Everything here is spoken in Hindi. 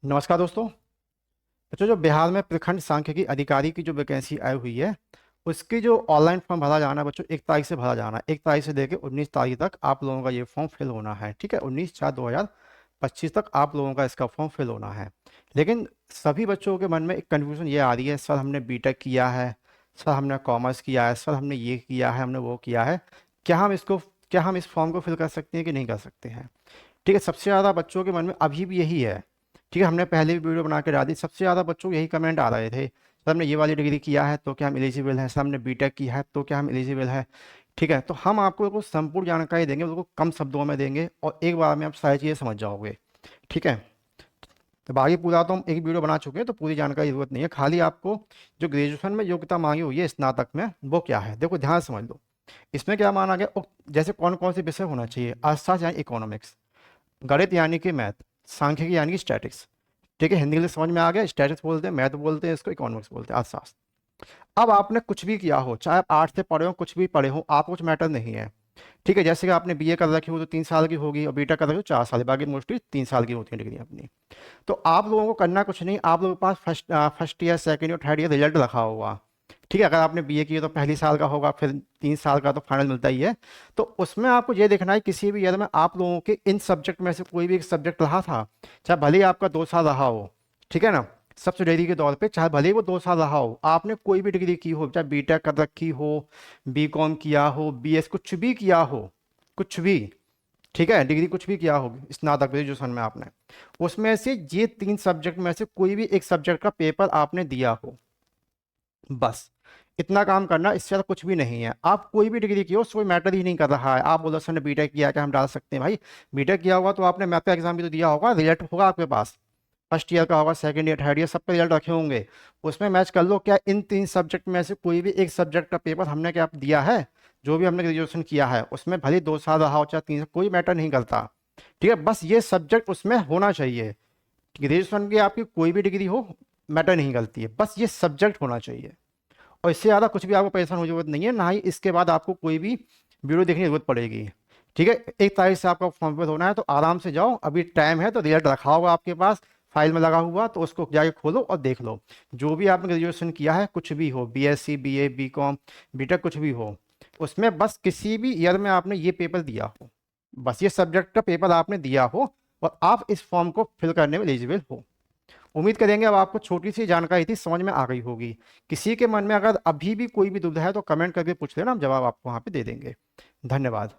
नमस्कार दोस्तों। बच्चों, जो बिहार में प्रखंड सांख्यिकी अधिकारी की जो वैकेंसी आई हुई है, उसकी जो ऑनलाइन फॉर्म भरा जाना है बच्चों, 1 तारीख से भरा जाना है। 1 तारीख से लेकर 19 तारीख तक आप लोगों का ये फॉर्म फिल होना है। ठीक है, 19/4/2025 तक आप लोगों का इसका फॉर्म फिल होना है। लेकिन सभी बच्चों के मन में एक कन्फ्यूजन ये आ रही है, सर हमने बीटेक किया है, सर हमने कॉमर्स किया है, सर हमने ये किया है, हमने वो किया है, क्या हम इसको क्या हम इस फॉर्म को फिल कर सकते हैं कि नहीं कर सकते हैं। ठीक है, सबसे ज़्यादा बच्चों के मन में अभी भी यही है। ठीक है, हमने पहले भी वीडियो बना के डाली, सबसे ज़्यादा बच्चों को यही कमेंट आ रहे थे, सर हमने ये वाली डिग्री किया है तो क्या हम एलिजिबल हैं, सर हमने बीटेक किया है तो क्या हम एलिजिबल है। ठीक है, तो हम आपको बिल्कुल संपूर्ण जानकारी देंगे, बिल्कुल कम शब्दों में देंगे और एक बार में आप सारी चीज़ें समझ जाओगे। ठीक है, तो बाकी पूरा तो हम एक वीडियो बना चुके हैं, तो पूरी जानकारी की जरूरत नहीं है। खाली आपको जो ग्रेजुएशन में योग्यता मांगी हुई है स्नातक में, वो क्या है देखो, ध्यान से समझ लो। इसमें क्या माना गया जैसे कौन कौन से विषय होना चाहिए, अर्थशास्त्र यानी इकोनॉमिक्स, गणित यानी कि मैथ, सांख्यिकी यानी कि स्टैटिक्स। ठीक है, हिंदी इंग्लिश समझ में आ गया, स्टैटिक्स बोलते हैं, मैथ बोलते हैं, इसको इकोनॉमिक्स बोलते हैं, अर्थशास्त्र। अब आपने कुछ भी किया हो, चाहे आप आर्ट्स से पढ़े हो, कुछ भी पढ़े हो, आपको कुछ मैटर नहीं है। ठीक है, जैसे कि आपने बीए कर रखी हो तो 3 साल की होगी, और बीटेक कर रखी हो 4 साल, बाकी मोस्टली 3 साल की होती है डिग्री अपनी। तो आप लोगों को करना कुछ नहीं, आप लोगों के पास first year, second year, third year result रखा होगा। ठीक है, अगर आपने बीए किया तो पहली साल का होगा, फिर 3 साल का तो फाइनल मिलता ही है। तो उसमें आपको ये देखना है किसी भी ईयर में आप लोगों के इन सब्जेक्ट में से कोई भी एक सब्जेक्ट रहा था, चाहे भले ही आपका 2 साल रहा हो। ठीक है ना, सबसे डिग्री के तौर पे चाहे भले ही वो 2 साल रहा हो, आपने कोई भी डिग्री की हो, चाहे बीटेक कर रखी हो, बीकॉम किया हो, बीएस कुछ भी किया हो, कुछ भी। ठीक है, डिग्री कुछ भी किया हो स्नातक ग्रेजुएशन में आपने, उसमें से ये 3 सब्जेक्ट में से कोई भी एक सब्जेक्ट का पेपर आपने दिया हो, बस इतना काम करना, इससे ज़्यादा कुछ भी नहीं है। आप कोई भी डिग्री की हो, उससे कोई मैटर ही नहीं कर रहा है। आप बोलो सर ने बीटेक किया, क्या हम डाल सकते हैं? भाई बीटेक किया होगा तो आपने मैथ का एग्जाम भी तो दिया होगा, रिजल्ट होगा आपके पास, फर्स्ट ईयर का होगा, सेकंड ईयर, थर्ड ईयर, सबके रिजल्ट रखे होंगे। उसमें मैच कर लो, क्या इन 3 सब्जेक्ट में से कोई भी एक सब्जेक्ट का पेपर हमने क्या दिया है? जो भी हमने ग्रेजुएशन किया है उसमें भले 2 साल रहा हो चाहे 3 साल, कोई मैटर नहीं करता। ठीक है, बस ये सब्जेक्ट उसमें होना चाहिए। ग्रेजुएशन की आपकी कोई भी डिग्री हो, मैटर नहीं करती है, बस ये सब्जेक्ट होना चाहिए। और इससे ज़्यादा कुछ भी आपको परेशान होने की जरूरत नहीं है, ना ही इसके बाद आपको कोई भी वीडियो देखने की जरूरत पड़ेगी। ठीक है, 1 तारीख से आपका फॉर्म फिल होना है, तो आराम से जाओ, अभी टाइम है, तो रिजल्ट रखा होगा आपके पास, फाइल में लगा हुआ, तो उसको जाके खोलो और देख लो। जो भी आपने ग्रेजुएशन किया है, कुछ भी हो, बीएससी, बीए, बीकॉम, बीटेक, कुछ भी हो, उसमें बस किसी भी ईयर में आपने ये पेपर दिया हो, बस ये सब्जेक्ट का पेपर आपने दिया हो, और आप इस फॉर्म को फिल करने में एलिजिबल हो। उम्मीद करेंगे अब आपको छोटी सी जानकारी थी, समझ में आ गई होगी। किसी के मन में अगर अभी भी कोई भी दुविधा है तो कमेंट करके पूछ लेना, हम जवाब आपको वहाँ पे दे देंगे। धन्यवाद।